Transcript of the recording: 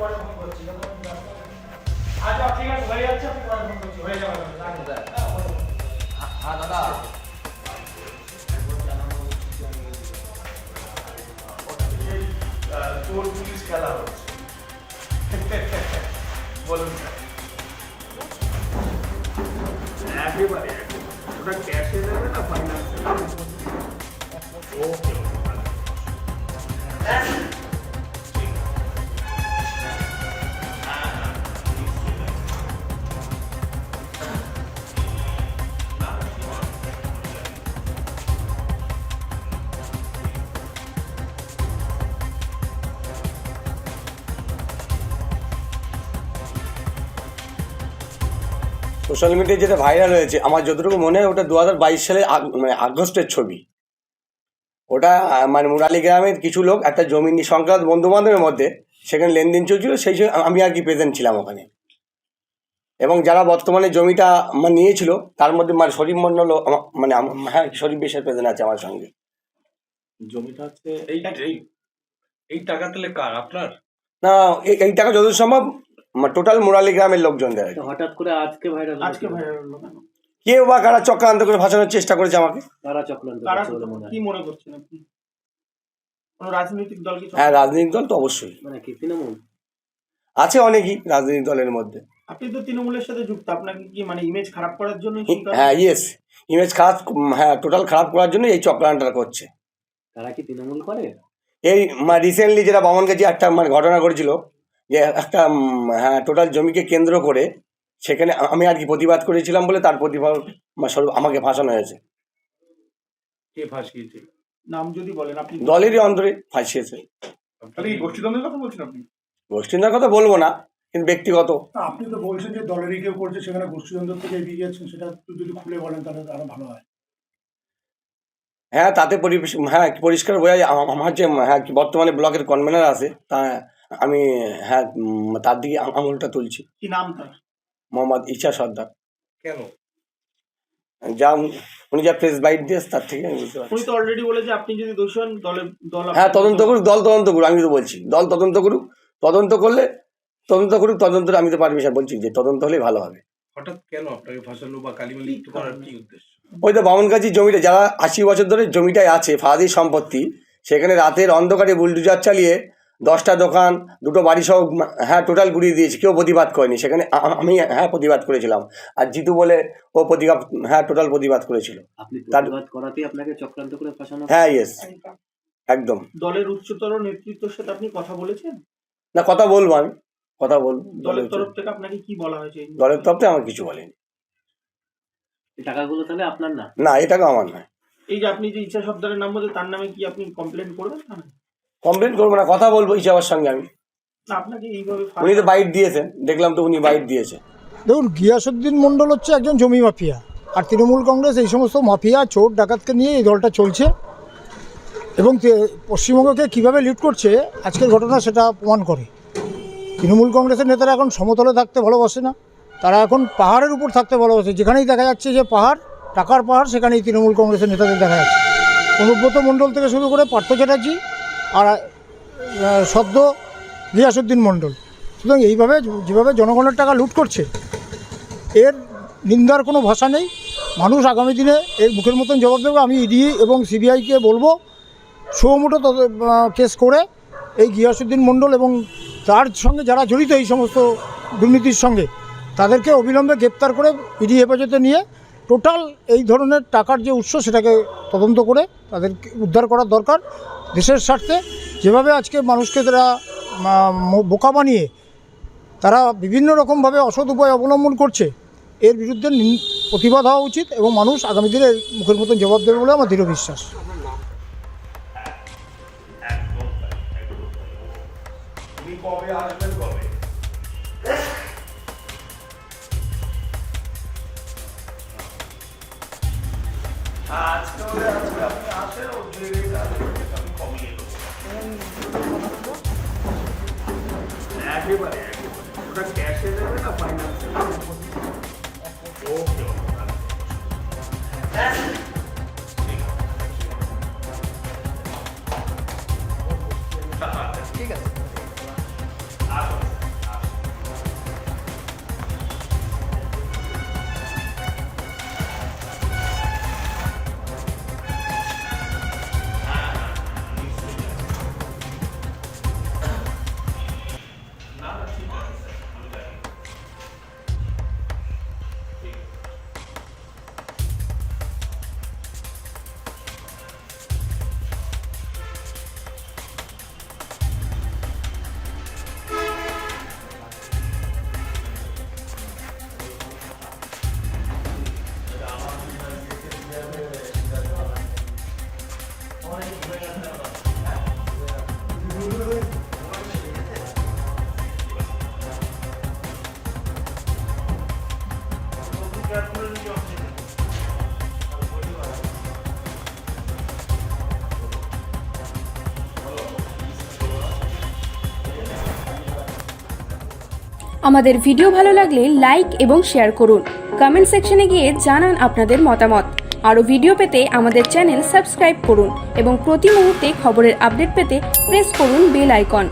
পরে ফোন করছি। আচ্ছা ঠিক আছে, হয়ে যাচ্ছে, আমি পরে ফোন করছি, হয়ে যাবে। হ্যাঁ দাদা, চোর পুলিশ খেলা হচ্ছে। বলুন স্যার। একেবারে ওটা ক্যাশে দেবে না ফাইন্যান্সে? ওকে সোশ্যাল মিডিয়ায় যেটা ভাইরাল হয়েছে, আমার যতটুকু মনে হয় ওটা 2022 সালে মানে আগস্টের ছবি। ওটা মানে মুরালি গ্রামের কিছু লোক একটা জমি সংক্রান্ত বন্ধু বান্ধবের মধ্যে সেখানে লেনদেন চলছিল, সেই সময় আমি আর কি প্রেজেন্ট ছিলাম ওখানে। এবং যারা বর্তমানে জমিটা মানে নিয়েছিল তার মধ্যে মানে শরীফ মন্ডল মানে হ্যাঁ শরীফ বেশের প্রেজেন্ট আছে আমার সঙ্গে। জমিটা হচ্ছে এই টাকা তাহলে কার, আপনার? না, এই টাকা যতদূর সম্ভব টোটাল মুরালি গ্রামের লোকজনদের। হঠাৎ করে আজকে ভাইরাল হলো কেন? কেউ বা কারা চক্রান্ত করে ভাসানোর চেষ্টা করেছে আমাকে। কারা চক্রান্ত কারা করছে বলে মনে হয়? কি মনে করছেন আপনি? কোন রাজনৈতিক দল কি? হ্যাঁ, রাজনৈতিক দল তো অবশ্যই মানে কি তৃণমূল আছে, অনেকই রাজনৈতিক দলের মধ্যে। আপনি তো তৃণমূলের সাথে যুক্ত, আপনাকে কি মানে ইমেজ খারাপ করার জন্য? হ্যাঁ ইয়েস, ইমেজ খারাপ, হ্যাঁ টোটাল খারাপ করার জন্য এই চক্রান্তটা করছে। তারা কি তৃণমূল করে? এই রিসেন্টলি যেটা বামনগাছি একটা মানে ঘটনা করেছিল, যে একটা হ্যাঁ টোটাল জমিকে কেন্দ্র করে সেখানে আমি আর কি প্রতিবাদ করেছিলাম বলে তার প্রতিবাদ স্বরূপ আমাকে ফাঁসানো হয়েছে। কে ফাঁসিয়েছে? নাম যদি বলেন আপনি। দলেরই অন্তরে ফাঁসিয়েছে। তাহলে কি গোষ্ঠীদ্বন্দ্বের কথা বলছেন আপনি? গোষ্ঠীর কথা বলবো না, কিন্তু ব্যক্তিগত। আপনি তো বলছেন যে দলেরই কেউ করছে, সেখানে গোষ্ঠীদ্বন্দ্ব থেকে এগিয়ে যাচ্ছেন, সেটা একটু যদি খুলে বলেন তাহলে আরো ভালো হয়। হ্যাঁ, তাতে হ্যাঁ পরিষ্কার বোঝা যায় আমার যে হ্যাঁ বর্তমানে ব্লকের কনভেনার আছে তা আমি হ্যাঁ তার দিকে আঙুলটা তুলছি। কি নাম তার? মোহাম্মদ ইচ্ছা সর্দার। কেন? যা উনি যা প্রেস বাইট দিয়েছে তার থেকে আমি বুঝতে পারছি। উনি তো অলরেডি বলেছে আপনি যদি দোষী হন দল হ্যাঁ তদন্ত করুক, দল তদন্ত করুক, আমি তো বলছি দল তদন্ত করুক, তদন্ত করলে তদন্ত করুক, তদন্ত আমি তো পারমিশন বলছি যে তদন্ত হলেই ভালো হবে। হঠাৎ কেন আপনাকে ফাঁসালো বা কালিমালি লিপ্ত করার কি উদ্দেশ্য? ওই তো বামনগাছির জমিটা যারা 80 বছর ধরে জমিটায় আছে, ফাঁদি সম্পত্তি, সেখানে রাতের অন্ধকারে বুলডোজার চালিয়ে 10টা দোকান, 2টো বাড়ি সহ হ্যাঁ টোটাল গুড়িয়ে দিয়েছে, কেউ প্রতিবাদ করেনি। সেখানে আমি হ্যাঁ প্রতিবাদ করেছিলাম, আর জিতু বলে ও হ্যাঁ টোটাল প্রতিবাদ করেছিল। আপনি প্রতিবাদ করাতেই আপনাকে চক্রান্ত করে ফাঁসানো? হ্যাঁ ইয়েস, একদম। দলের উচ্চতর নেতৃত্বের সাথে আপনি কথা বলেছেন? না, কথা বলবো, আমি কথা বলবো। দলের তরফ থেকে আপনাকে কি বলা হয়েছে? দলের তরফ থেকে আমার কিছু বলেনি। এই টাকাগুলো তাহলে আপনার না? না, এই টাকা আমার নয়। এই যে আপনি যে ইচ্ছা সর্দারের নাম বলছেন, তার নামে কি আপনি কমপ্লেন করবেন? কমপ্লেন করবো না, কথা বলবো ইচ্ছাবার সঙ্গে আমি। না, আপনাকে এইভাবে উনি তো বাইট দিয়েছেন, দেখলাম তো উনি বাইট দিয়েছে। দেখুন, গিয়াসউদ্দিন মণ্ডল হচ্ছে একজন জমি মাফিয়া, আর তৃণমূল কংগ্রেস এই সমস্ত মাফিয়া চোর ডাকাতকে নিয়ে এই দলটা চলছে, এবং পশ্চিমবঙ্গকে কীভাবে লিড করছে আজকের ঘটনা সেটা প্রমাণ করে। তৃণমূল কংগ্রেসের নেতারা এখন সমতলে থাকতে ভালোবাসে না, তারা এখন পাহাড়ের উপর থাকতে ভালোবাসে। যেখানেই দেখা যাচ্ছে যে পাহাড়, টাকার পাহাড়, সেখানেই তৃণমূল কংগ্রেসের নেতাদের দেখা যাচ্ছে। অনুব্রত মণ্ডল থেকে শুরু করে পার্থ চ্যাটার্জি আর সদ্য গিয়াসউদ্দিন মণ্ডল। সুতরাং এইভাবে যেভাবে জনগণের টাকা লুট করছে, এর নিন্দার কোনো ভাষা নেই। মানুষ আগামী দিনে এর মুখের মতন জবাব দেবে। আমি ইডি এবং সিবিআইকে বলবো সুমোটো কেস করে এই গিয়াসউদ্দিন মণ্ডল এবং তার সঙ্গে যারা জড়িত এই সমস্ত দুর্নীতির সঙ্গে, তাদেরকে অবিলম্বে গ্রেপ্তার করে ইডি হেফাজতে নিয়ে টোটাল এই ধরনের টাকার যে উৎস সেটাকে তদন্ত করে তাদেরকে উদ্ধার করার দরকার দেশের স্বার্থে। যেভাবে আজকে মানুষকে তারা বোকা বানিয়ে তারা বিভিন্ন রকমভাবে অসৎ উপায় অবলম্বন করছে, এর বিরুদ্ধে প্রতিবাদ হওয়া উচিত এবং মানুষ আগামী দিনে মুখের মতন জবাব দেবে বলে আমার দৃঢ় বিশ্বাস। কবে আসবেন? কবে? আজকে আপনি আসেন, ও আমি কমিয়ে দেবো। একেবারে ওটা ক্যাশে দেবে না ফাইন্যান্সে? ওকে ঠিক আছে। আমাদের ভিডিও ভালো লাগলে লাইক এবং শেয়ার করুন। কমেন্ট সেকশনে গিয়ে জানান আপনাদের মতামত। আরও ভিডিও পেতে আমাদের চ্যানেল সাবস্ক্রাইব করুন এবং প্রতি মুহূর্তে খবরের আপডেট পেতে প্রেস করুন বেল আইকন।